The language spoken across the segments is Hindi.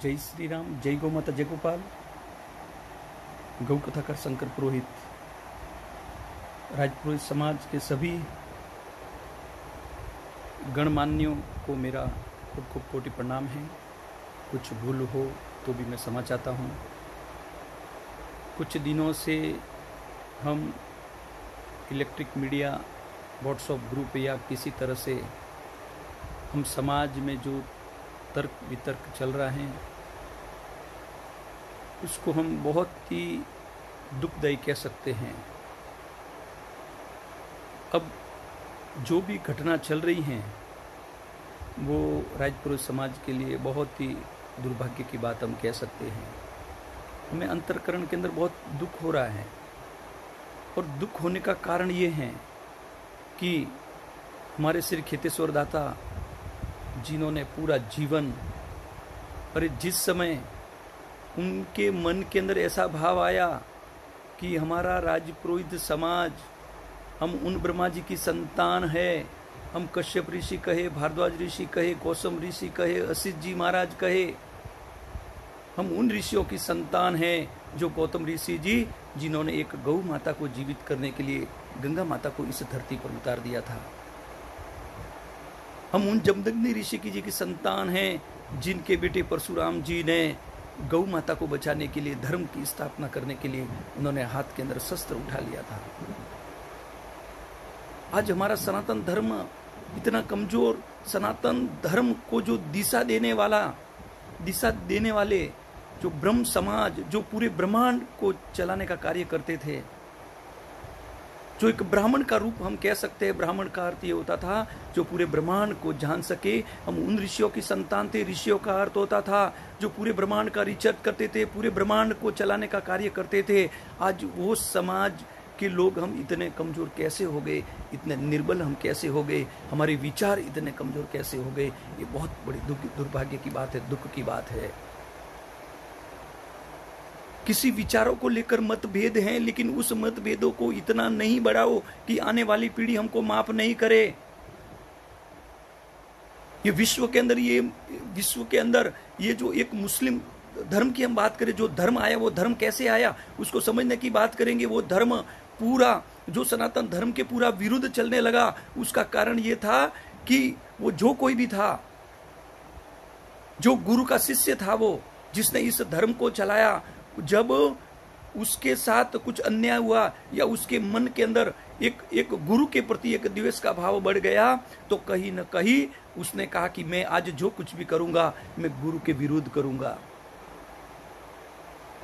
जय श्री राम, जय गौ माता, जय गोपाल। गौ कथाकार शंकर पुरोहित, राजपुरोहित समाज के सभी गणमान्यों को मेरा खूब कोटि प्रणाम है। कुछ भूल हो तो भी मैं क्षमा चाहता हूँ। कुछ दिनों से हम इलेक्ट्रिक मीडिया, व्हाट्सएप ग्रुप या किसी तरह से हम समाज में जो तर्क वितर्क चल रहा है उसको हम बहुत ही दुखदायी कह सकते हैं। अब जो भी घटना चल रही हैं वो राजपुरोहित समाज के लिए बहुत ही दुर्भाग्य की बात हम कह सकते हैं। हमें अंतःकरण के अंदर बहुत दुख हो रहा है और दुख होने का कारण ये है कि हमारे श्री खेतेश्वर दाता जिन्होंने पूरा जीवन, और जिस समय उनके मन के अंदर ऐसा भाव आया कि हमारा राजपुरोहित समाज, हम उन ब्रह्मा जी की संतान है, हम कश्यप ऋषि कहे, भारद्वाज ऋषि कहे, गौतम ऋषि कहे, असित जी महाराज कहे, हम उन ऋषियों की संतान हैं जो गौतम ऋषि जी जिन्होंने एक गौ माता को जीवित करने के लिए गंगा माता को इस धरती पर उतार दिया था। हम उन जमदग्नि ऋषि की जी की संतान हैं जिनके बेटे परशुराम जी ने गौ माता को बचाने के लिए, धर्म की स्थापना करने के लिए उन्होंने हाथ के अंदर शस्त्र उठा लिया था। आज हमारा सनातन धर्म इतना कमजोर, सनातन धर्म को जो दिशा देने वाले जो ब्रह्म समाज, जो पूरे ब्रह्मांड को चलाने का कार्य करते थे, जो एक ब्राह्मण का रूप हम कह सकते हैं। ब्राह्मण का अर्थ ये होता था जो पूरे ब्रह्मांड को जान सके। हम उन ऋषियों की संतान थे। ऋषियों का अर्थ होता था जो पूरे ब्रह्मांड का रिसर्च करते थे, पूरे ब्रह्मांड को चलाने का कार्य करते थे। आज वो समाज के लोग हम इतने कमजोर कैसे हो गए, इतने निर्बल हम कैसे हो गए, हमारे विचार इतने कमजोर कैसे हो गए, ये बहुत बड़ी दुर्भाग्य की बात है, दुख की बात है। किसी विचारों को लेकर मतभेद हैं, लेकिन उस मतभेदों को इतना नहीं बढ़ाओ कि आने वाली पीढ़ी हमको माफ नहीं करे। ये विश्व के अंदर ये जो एक मुस्लिम धर्म की हम बात करें, जो धर्म आया वो धर्म कैसे आया उसको समझने की बात करेंगे। वो धर्म पूरा जो सनातन धर्म के पूरा विरुद्ध चलने लगा, उसका कारण ये था कि वो जो कोई भी था, जो गुरु का शिष्य था, वो जिसने इस धर्म को चलाया, जब उसके साथ कुछ अन्याय हुआ या उसके मन के अंदर एक गुरु के प्रति एक द्वेष का भाव बढ़ गया, तो कहीं न कहीं उसने कहा कि मैं आज जो कुछ भी करूंगा मैं गुरु के विरुद्ध करूंगा।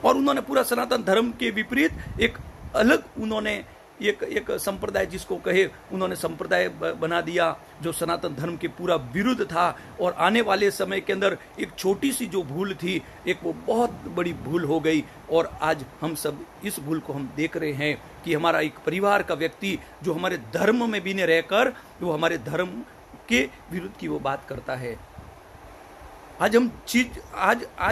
और उन्होंने पूरा सनातन धर्म के विपरीत एक अलग उन्होंने एक संप्रदाय, जिसको कहे, उन्होंने संप्रदाय बना दिया जो सनातन धर्म के पूरा विरुद्ध था। और आने वाले समय के अंदर एक छोटी सी जो भूल थी, एक वो बहुत बड़ी भूल हो गई। और आज हम सब इस भूल को हम देख रहे हैं कि हमारा एक परिवार का व्यक्ति जो हमारे धर्म में भी न रहकर वो हमारे धर्म के विरुद्ध की वो बात करता है। आज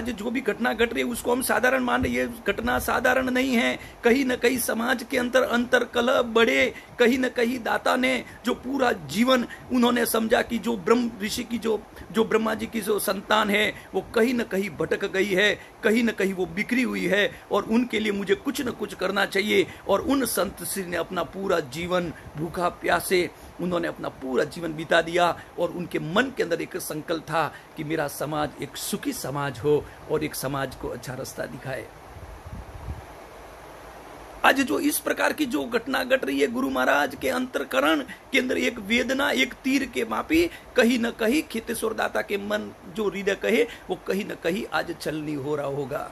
जो भी घटना घट रही है उसको हम साधारण मान रहे। ये घटना साधारण नहीं है। कहीं न कहीं समाज के अंतर कलह बढ़े। कहीं न कहीं दाता ने जो पूरा जीवन उन्होंने समझा कि जो ब्रह्म ऋषि की जो ब्रह्मा जी की जो संतान है वो कहीं न कहीं भटक गई है, कहीं न कहीं वो बिखरी हुई है और उनके लिए मुझे कुछ न कुछ करना चाहिए। और उन संत श्री ने अपना पूरा जीवन भूखा प्यासे उन्होंने अपना पूरा जीवन बिता दिया और उनके मन के अंदर एक संकल्प था कि मेरा समाज एक सुखी समाज हो और एक समाज को अच्छा रास्ता दिखाए। आज जो इस प्रकार की जो घटना घट रही है, गुरु महाराज के अंतःकरण के अंदर एक वेदना, एक तीर के मापी कहीं न कहीं खेतेश्वर दाता के मन जो हृदय कहे वो कहीं न कहीं आज छलनी हो रहा होगा।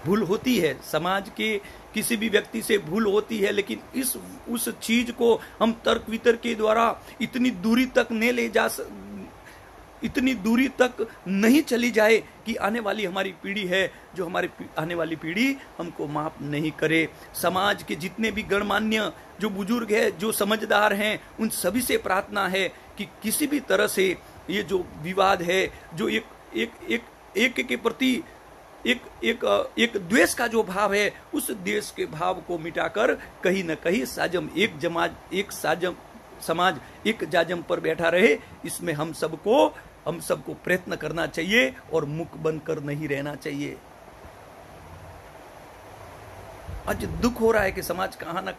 भूल होती है, समाज के किसी भी व्यक्ति से भूल होती है, लेकिन उस चीज को हम तर्क वितर्क के द्वारा इतनी दूरी तक नहीं चली जाए कि आने वाली हमारी पीढ़ी है, जो हमारी आने वाली पीढ़ी हमको माफ नहीं करे। समाज के जितने भी गणमान्य जो बुजुर्ग है, जो समझदार हैं, उन सभी से प्रार्थना है कि किसी भी तरह से ये जो विवाद है, जो एक के प्रति एक द्वेष का जो भाव है, उस द्वेष के भाव को मिटाकर कहीं न कहीं समाज एक जाजम पर बैठा रहे। इसमें हम सबको हम सबको प्रयत्न करना चाहिए और मुख बंद कर नहीं रहना चाहिए। आज दुख हो रहा है कि समाज कहाँ ना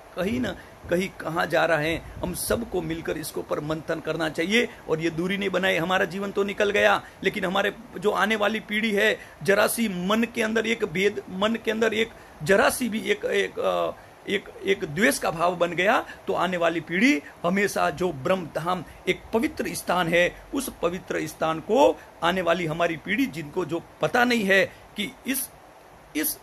कहीं कहाँ जा रहा है। हम सबको मिलकर इसको पर मंथन करना चाहिए और ये दूरी नहीं बनाए। हमारा जीवन तो निकल गया, लेकिन हमारे जो आने वाली पीढ़ी है, जरा सी मन के अंदर एक भेद, मन के अंदर एक जरा सी भी एक द्वेष का भाव बन गया तो आने वाली पीढ़ी हमेशा जो ब्रह्म धाम एक पवित्र स्थान है, उस पवित्र स्थान को आने वाली हमारी पीढ़ी, जिनको जो पता नहीं है कि इस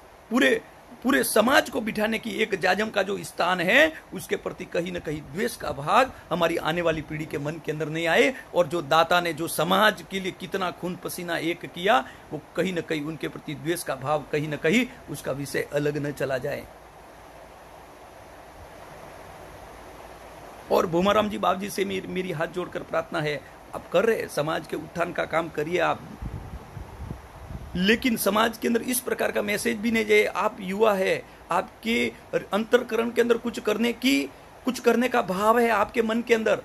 पूरे समाज को बिठाने की एक जाजम का जो स्थान है, उसके प्रति कहीं न कहीं द्वेष का भाग हमारी आने वाली पीढ़ी के मन के अंदर नहीं आए। और जो दाता ने जो समाज के लिए कितना खून पसीना एक किया, वो कहीं न कहीं उनके प्रति द्वेष का भाव कहीं न कहीं उसका विषय अलग न चला जाए। और भूमाराम जी बाबू जी से मेरी हाथ जोड़कर प्रार्थना है, आप कर रहे समाज के उत्थान का काम करिए आप, लेकिन समाज के अंदर इस प्रकार का मैसेज भी नहीं जाए। आप युवा है, आपके अंतरकरण के अंदर कुछ करने का भाव है आपके मन के अंदर,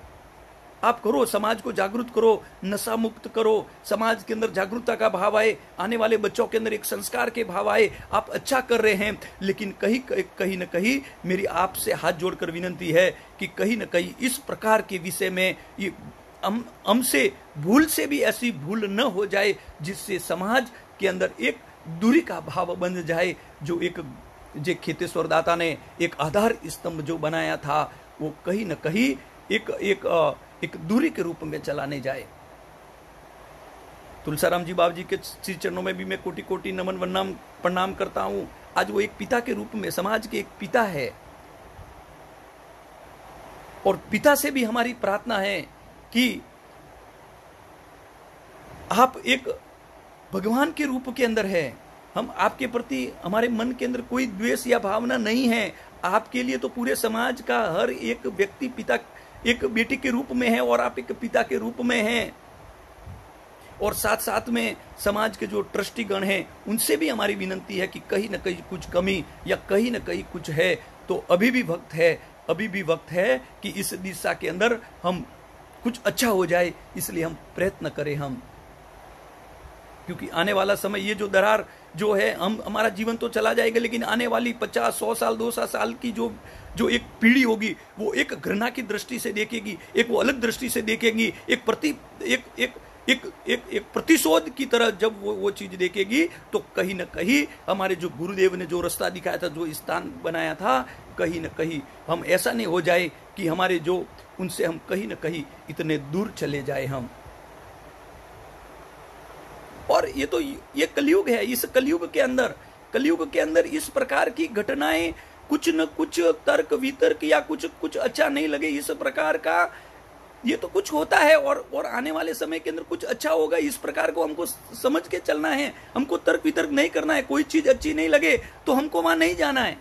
आप करो, समाज को जागरूक करो, नशा मुक्त करो, समाज के अंदर जागरूकता का भाव आए, आने वाले बच्चों के अंदर एक संस्कार के भाव आए। आप अच्छा कर रहे हैं, लेकिन कहीं न कहीं मेरी आपसे हाथ जोड़कर विनती है कि कहीं न कहीं इस प्रकार के विषय में ये हमसे भूल से भी ऐसी भूल न हो जाए जिससे समाज के अंदर एक दूरी का भाव बन जाए। जो खेतेश्वर दाता ने एक आधार स्तंभ जो बनाया था, वो कहीं न कहीं एक दूरी के रूप में चला नहीं जाए। तुलसाराम जी बाबू जी के श्री चरणों में भी मैं कोटि कोटि नमन वंदना प्रणाम करता हूं। आज वो एक पिता के रूप में समाज के एक पिता है, और पिता से भी हमारी प्रार्थना है कि आप एक भगवान के रूप के अंदर है। हम आपके प्रति, हमारे मन के अंदर कोई द्वेष या भावना नहीं है। आपके लिए तो पूरे समाज का हर एक व्यक्ति पिता, एक बेटे के रूप में है, और आप एक पिता के रूप में हैं। और साथ साथ में समाज के जो ट्रस्टीगण हैं, उनसे भी हमारी विनती है कि कहीं न कहीं कुछ कमी या कहीं न कहीं कुछ है तो अभी भी वक्त है कि इस दिशा के अंदर हम कुछ अच्छा हो जाए, इसलिए हम प्रयत्न करें हम। क्योंकि आने वाला समय, ये जो दरार जो है, हमारा जीवन तो चला जाएगा, लेकिन आने वाली 50-100 साल 200 साल की जो एक पीढ़ी होगी, वो एक घृणा की दृष्टि से देखेगी, एक वो अलग दृष्टि से देखेगी, एक प्रतिशोध की तरह जब वो चीज देखेगी, तो कहीं न कहीं हमारे जो गुरुदेव ने जो रास्ता दिखाया था, जो स्थान बनाया था, कहीं न कहीं हम ऐसा नहीं हो जाए कि हमारे जो उनसे हम कहीं न कहीं इतने दूर चले जाए हम। और ये कलयुग है। इस कलयुग के अंदर इस प्रकार की घटनाएं, कुछ न कुछ तर्क वितर्क या कुछ अच्छा नहीं लगे, इस प्रकार का ये तो कुछ होता है। और आने वाले समय के अंदर कुछ अच्छा होगा, इस प्रकार को हमको समझ के चलना है। हमको तर्क वितर्क नहीं करना है। कोई चीज अच्छी नहीं लगे तो हमको वहां नहीं जाना है।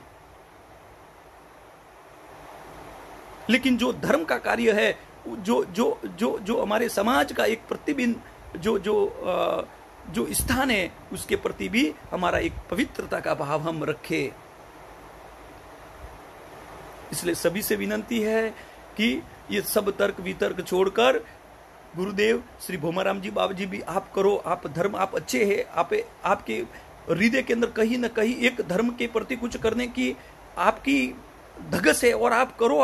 लेकिन जो धर्म का कार्य है, जो हमारे समाज का एक प्रतिबिंब, जो स्थान है, उसके प्रति भी हमारा एक पवित्रता का भाव हम रखें। इसलिए सभी से विनती है कि ये सब तर्क वितर्क छोड़कर, गुरुदेव श्री भूमाराम जी बाबू जी भी आप करो, आप धर्म, आप अच्छे हैं, आपके हृदय के अंदर कहीं न कहीं एक धर्म के प्रति कुछ करने की आपकी धगस है, और आप करो।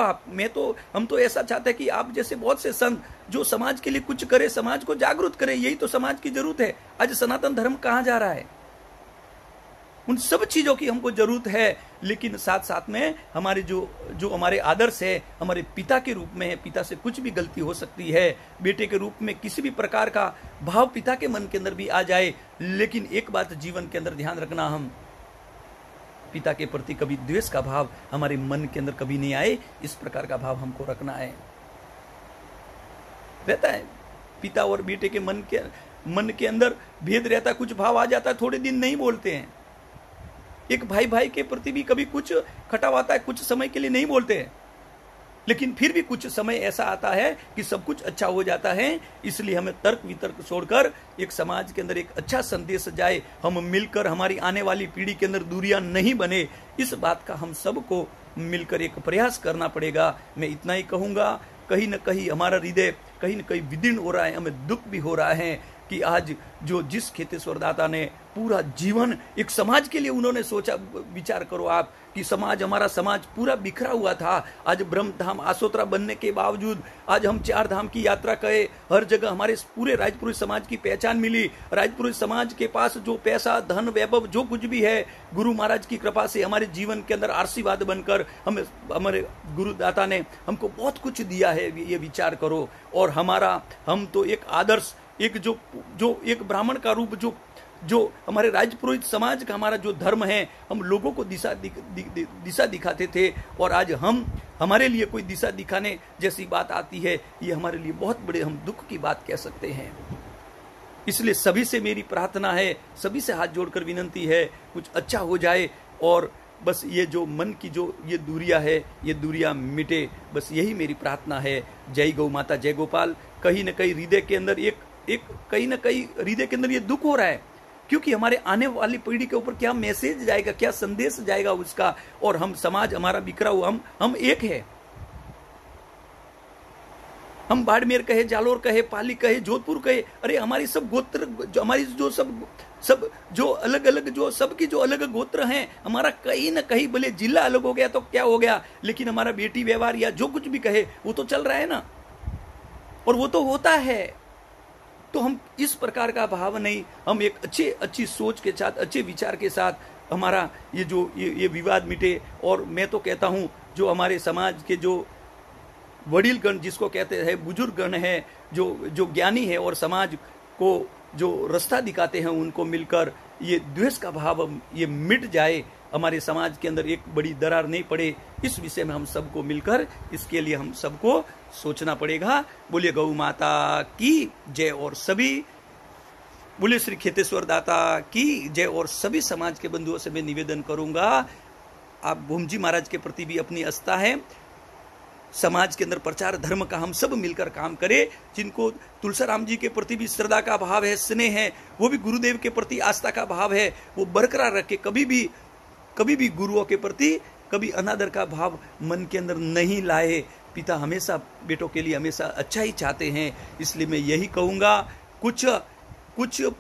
हम तो ऐसा चाहते हैं कि आप जैसे बहुत से संत जो समाज के लिए कुछ करे, समाज को जागरूक करे, यही तो समाज की जरूरत है। आज सनातन धर्म कहाँ जा रहा है? उन सब चीजों की हमको जरूरत है, लेकिन साथ साथ में हमारे जो हमारे आदर्श है, हमारे पिता के रूप में है। पिता से कुछ भी गलती हो सकती है, बेटे के रूप में किसी भी प्रकार का भाव पिता के मन के अंदर भी आ जाए, लेकिन एक बात जीवन के अंदर ध्यान रखना, हम पिता के प्रति कभी द्वेष का भाव हमारे मन के अंदर कभी नहीं आए। इस प्रकार का भाव हमको रखना है। रहता है पिता और बेटे के मन के अंदर भेद रहता है, कुछ भाव आ जाता है, थोड़े दिन नहीं बोलते हैं। एक भाई के प्रति भी कभी कुछ खटाव आता है, कुछ समय के लिए नहीं बोलते हैं, लेकिन फिर भी कुछ समय ऐसा आता है कि सब कुछ अच्छा हो जाता है। इसलिए हमें तर्क वितर्क छोड़कर एक समाज के अंदर एक अच्छा संदेश जाए, हम मिलकर हमारी आने वाली पीढ़ी के अंदर दूरियां नहीं बने, इस बात का हम सबको मिलकर एक प्रयास करना पड़ेगा। मैं इतना ही कहूंगा, कहीं न कहीं हमारा हृदय कहीं न कहीं विदीर्ण हो रहा है, हमें दुख भी हो रहा है कि आज जो जिस खेतेश्वर दाता ने पूरा जीवन एक समाज के लिए उन्होंने सोचा, विचार करो आप कि समाज, हमारा समाज पूरा बिखरा हुआ था। आज ब्रह्म धाम आसोतरा बनने के बावजूद आज हम 4 धाम की यात्रा करें, हर जगह हमारे पूरे राजपुरुष समाज की पहचान मिली। राजपुरुष समाज के पास जो पैसा, धन, वैभव जो कुछ भी है, गुरु महाराज की कृपा से हमारे जीवन के अंदर आशीर्वाद बनकर हमारे गुरुदाता ने हमको बहुत कुछ दिया है, ये विचार करो। और हम तो एक आदर्श, एक जो एक ब्राह्मण का रूप, जो हमारे राजपुरोहित समाज का हमारा जो धर्म है, हम लोगों को दिशा दिखाते थे, और आज हमारे लिए कोई दिशा दिखाने जैसी बात आती है, ये हमारे लिए बहुत बड़े हम दुख की बात कह सकते हैं। इसलिए सभी से मेरी प्रार्थना है, सभी से हाथ जोड़कर विनंती है, कुछ अच्छा हो जाए और बस ये जो मन की जो ये दूरियां है, ये दूरियां मिटे, बस यही मेरी प्रार्थना है। जय गौ माता, जय गोपाल। कहीं न कहीं हृदय के अंदर कहीं न कहीं हृदय के अंदर ये दुख हो रहा है, क्योंकि हमारे आने वाली पीढ़ी के ऊपर क्या मैसेज जाएगा, क्या संदेश जाएगा उसका। और हम समाज हमारा बिखरा हुआ, हम एक है। हम बाड़मेर कहे, जालोर कहे, पाली कहे, जोधपुर कहे, अरे हमारी सब गोत्र, जो हमारी जो सब जो अलग अलग, जो सबकी जो अलग गोत्र हैं, हमारा कहीं न कहीं भले जिला अलग हो गया तो क्या हो गया, लेकिन हमारा बेटी व्यवहार या जो कुछ भी कहे वो तो चल रहा है ना, और वो तो होता है। तो हम इस प्रकार का भाव नहीं, हम एक अच्छी सोच के साथ, अच्छे विचार के साथ हमारा ये विवाद मिटे। और मैं तो कहता हूं, जो हमारे समाज के जो वडील गण जिसको कहते हैं, बुजुर्ग गण है, जो ज्ञानी है और समाज को जो रास्ता दिखाते हैं, उनको मिलकर ये द्वेष का भाव ये मिट जाए, हमारे समाज के अंदर एक बड़ी दरार नहीं पड़े, इस विषय में हम सबको मिलकर, इसके लिए हम सबको सोचना पड़ेगा। बोलिए गौ माता की जय, और सभी बोलिए श्री खेतेश्वर दाता की जय। और सभी समाज के बंधुओं से मैं निवेदन करूंगा, आप भूमजी महाराज के प्रति भी अपनी आस्था है, समाज के अंदर प्रचार धर्म का हम सब मिलकर काम करें। जिनको तुलसीराम जी के प्रति भी श्रद्धा का भाव है, स्नेह है, वो भी गुरुदेव के प्रति आस्था का भाव है, वो बरकरार रखे। कभी भी गुरुओं के प्रति कभी अनादर का भाव मन के अंदर नहीं लाए। पिता हमेशा बेटों के लिए हमेशा अच्छा ही चाहते हैं। इसलिए मैं यही कहूँगा, कुछ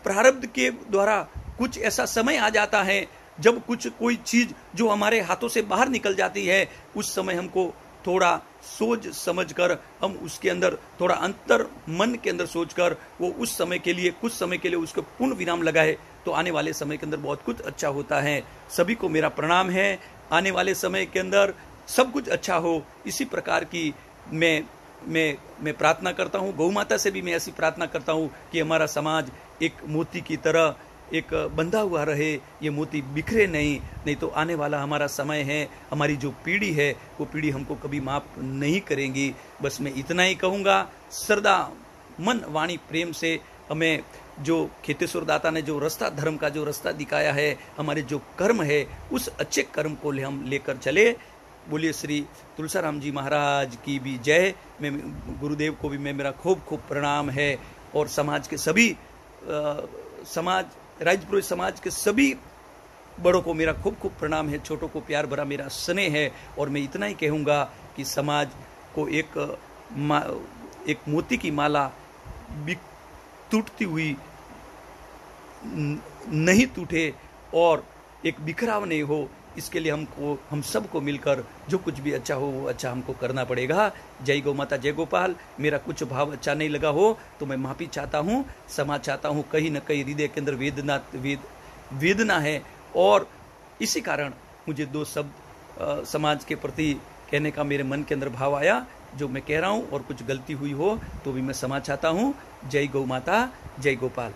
प्रारब्ध के द्वारा कुछ ऐसा समय आ जाता है जब कोई चीज जो हमारे हाथों से बाहर निकल जाती है, उस समय हमको थोड़ा सोच समझ कर हम उसके अंदर थोड़ा अंतर मन के अंदर सोचकर वो कुछ समय के लिए उसको पूर्ण विराम लगाए, तो आने वाले समय के अंदर बहुत कुछ अच्छा होता है। सभी को मेरा प्रणाम है। आने वाले समय के अंदर सब कुछ अच्छा हो, इसी प्रकार की मैं प्रार्थना करता हूँ। गौ माता से भी मैं ऐसी प्रार्थना करता हूँ कि हमारा समाज एक मोती की तरह एक बंधा हुआ रहे, ये मोती बिखरे नहीं तो आने वाला हमारा समय है, हमारी जो पीढ़ी है वो पीढ़ी हमको कभी माफ नहीं करेंगी। बस मैं इतना ही कहूँगा, श्रद्धा मन वाणी प्रेम से हमें जो खेतेश्वर दाता ने जो रास्ता, धर्म का जो रास्ता दिखाया है, हमारे जो कर्म है, उस अच्छे कर्म को हम लेकर चले। बोलिए श्री तुलसीराम जी महाराज की भी जय। मैं गुरुदेव को भी मेरा खूब प्रणाम है, और समाज के सभी राजपुरोहित समाज के सभी बड़ों को मेरा खूब प्रणाम है, छोटों को प्यार भरा मेरा स्नेह है। और मैं इतना ही कहूँगा कि समाज को एक मोती की माला टूटती हुई नहीं टूटे और एक बिखराव नहीं हो, इसके लिए हम सबको मिलकर जो कुछ भी अच्छा हो वो अच्छा हमको करना पड़ेगा। जय गौ माता, जय गोपाल। मेरा कुछ भाव अच्छा नहीं लगा हो तो मैं माफी चाहता हूँ, क्षमा चाहता हूँ। कहीं न कहीं हृदय के अंदर वेदना है, और इसी कारण मुझे 2 शब्द समाज के प्रति कहने का मेरे मन के अंदर भाव आया, जो मैं कह रहा हूँ। और कुछ गलती हुई हो तो भी मैं क्षमा चाहता हूँ। जय गौ माता, जय गोपाल।